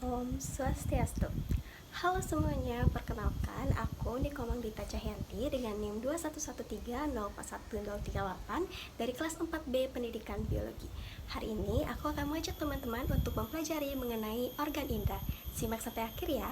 Om Swastiastu. Halo semuanya, perkenalkan aku Nikomang Dita Cahyanti dengan NIM 211304138 dari kelas 4B Pendidikan Biologi. Hari ini aku akan mengajak teman-teman untuk mempelajari mengenai organ indera. Simak sampai akhir ya.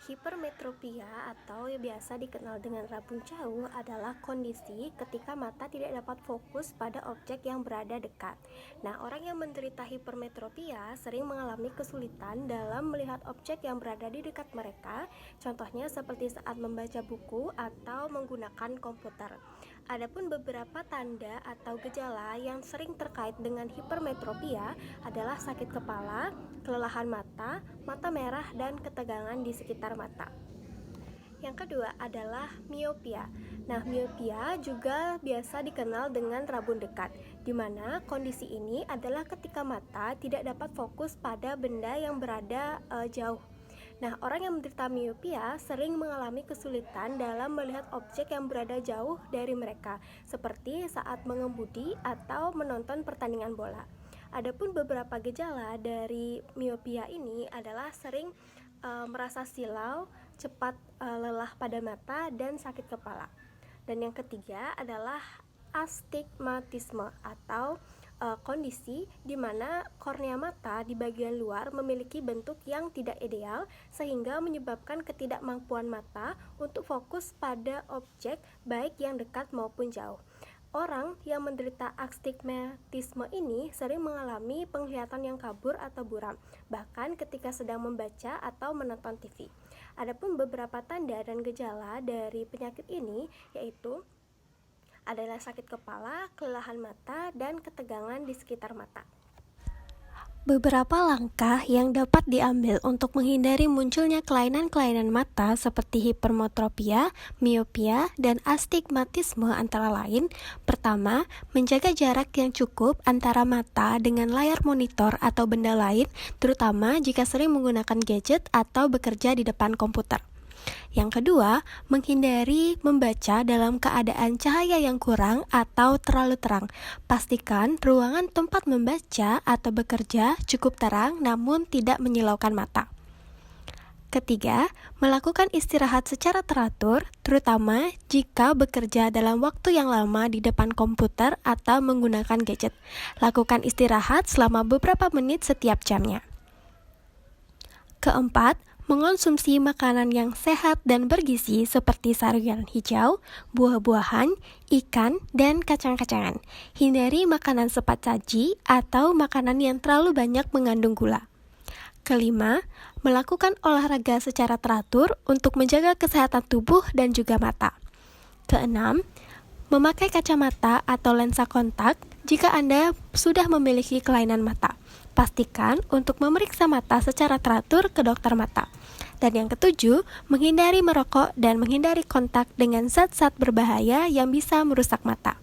Hipermetropia atau yang biasa dikenal dengan rabun jauh adalah kondisi ketika mata tidak dapat fokus pada objek yang berada dekat. Nah, orang yang menderita hipermetropia sering mengalami kesulitan dalam melihat objek yang berada di dekat mereka, contohnya seperti saat membaca buku atau menggunakan komputer. Adapun beberapa tanda atau gejala yang sering terkait dengan hipermetropia adalah sakit kepala, kelelahan mata, mata merah, dan ketegangan di sekitar mata. Yang kedua adalah miopia. Nah, miopia juga biasa dikenal dengan rabun dekat, di mana kondisi ini adalah ketika mata tidak dapat fokus pada benda yang berada jauh. Nah, orang yang menderita miopia sering mengalami kesulitan dalam melihat objek yang berada jauh dari mereka, seperti saat mengemudi atau menonton pertandingan bola. Adapun beberapa gejala dari miopia ini adalah sering merasa silau, cepat lelah pada mata, dan sakit kepala. Dan yang ketiga adalah astigmatisme atau kondisi di mana kornea mata di bagian luar memiliki bentuk yang tidak ideal sehingga menyebabkan ketidakmampuan mata untuk fokus pada objek baik yang dekat maupun jauh. Orang yang menderita astigmatisme ini sering mengalami penglihatan yang kabur atau buram, bahkan ketika sedang membaca atau menonton TV. Adapun beberapa tanda dan gejala dari penyakit ini yaitu adalah sakit kepala, kelelahan mata, dan ketegangan di sekitar mata. Beberapa langkah yang dapat diambil untuk menghindari munculnya kelainan-kelainan mata seperti hipermetropia, miopia, dan astigmatisme antara lain. Pertama, menjaga jarak yang cukup antara mata dengan layar monitor atau benda lain, terutama jika sering menggunakan gadget atau bekerja di depan komputer. Yang kedua, menghindari membaca dalam keadaan cahaya yang kurang atau terlalu terang. Pastikan ruangan tempat membaca atau bekerja cukup terang namun tidak menyilaukan mata. Ketiga, melakukan istirahat secara teratur, terutama jika bekerja dalam waktu yang lama di depan komputer atau menggunakan gadget. Lakukan istirahat selama beberapa menit setiap jamnya. Keempat, mengonsumsi makanan yang sehat dan bergizi seperti sayuran hijau, buah-buahan, ikan, dan kacang-kacangan. Hindari makanan cepat saji atau makanan yang terlalu banyak mengandung gula. Kelima, melakukan olahraga secara teratur untuk menjaga kesehatan tubuh dan juga mata. Keenam, memakai kacamata atau lensa kontak jika Anda sudah memiliki kelainan mata. Pastikan untuk memeriksa mata secara teratur ke dokter mata. Dan yang ketujuh, menghindari merokok dan menghindari kontak dengan zat-zat berbahaya yang bisa merusak mata.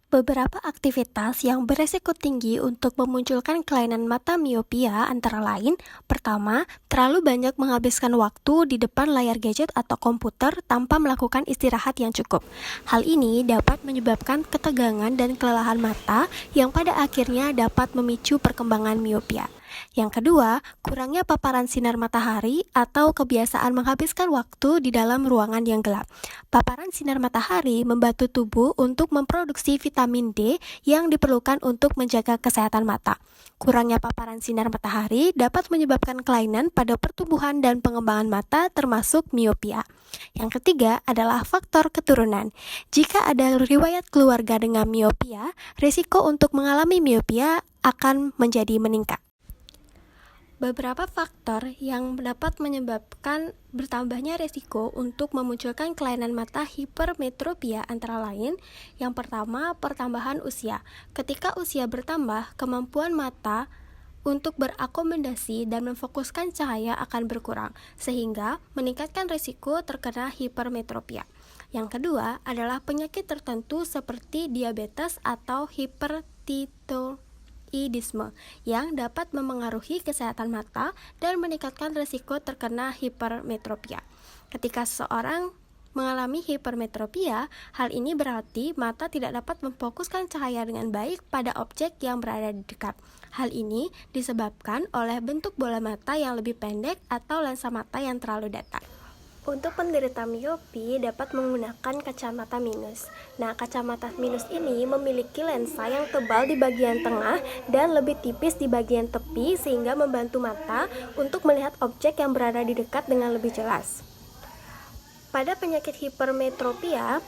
Beberapa aktivitas yang beresiko tinggi untuk memunculkan kelainan mata miopia antara lain, pertama, terlalu banyak menghabiskan waktu di depan layar gadget atau komputer tanpa melakukan istirahat yang cukup. Hal ini dapat menyebabkan ketegangan dan kelelahan mata yang pada akhirnya dapat memicu perkembangan miopia. Yang kedua, kurangnya paparan sinar matahari atau kebiasaan menghabiskan waktu di dalam ruangan yang gelap. Paparan sinar matahari membantu tubuh untuk memproduksi vitamin D yang diperlukan untuk menjaga kesehatan mata. Kurangnya paparan sinar matahari dapat menyebabkan kelainan pada pertumbuhan dan pengembangan mata termasuk miopia. Yang ketiga adalah faktor keturunan. Jika ada riwayat keluarga dengan miopia, risiko untuk mengalami miopia akan menjadi meningkat. Beberapa faktor yang dapat menyebabkan bertambahnya risiko untuk memunculkan kelainan mata hipermetropia antara lain, yang pertama, pertambahan usia. Ketika usia bertambah, kemampuan mata untuk berakomodasi dan memfokuskan cahaya akan berkurang, sehingga meningkatkan risiko terkena hipermetropia. Yang kedua adalah penyakit tertentu seperti diabetes atau hipertiroidisme yang dapat memengaruhi kesehatan mata dan meningkatkan risiko terkena hipermetropia. Ketika seseorang Mengalami hipermetropia, hal ini berarti mata tidak dapat memfokuskan cahaya dengan baik pada objek yang berada di dekat. Hal ini disebabkan oleh bentuk bola mata yang lebih pendek atau lensa mata yang terlalu datar. Untuk penderita miopi dapat menggunakan kacamata minus. Nah, kacamata minus ini memiliki lensa yang tebal di bagian tengah dan lebih tipis di bagian tepi sehingga membantu mata untuk melihat objek yang berada di dekat dengan lebih jelas. Pada penyakit hipermetropia,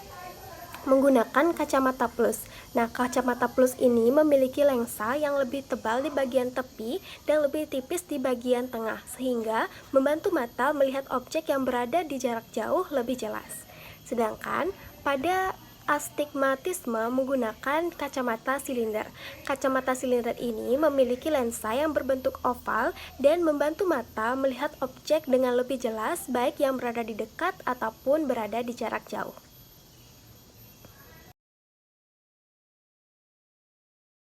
menggunakan kacamata plus. Nah, kacamata plus ini memiliki lensa yang lebih tebal di bagian tepi dan lebih tipis di bagian tengah, sehingga membantu mata melihat objek yang berada di jarak jauh lebih jelas. Sedangkan pada astigmatisme menggunakan kacamata silinder. Kacamata silinder ini memiliki lensa yang berbentuk oval dan membantu mata melihat objek dengan lebih jelas baik yang berada di dekat ataupun berada di jarak jauh.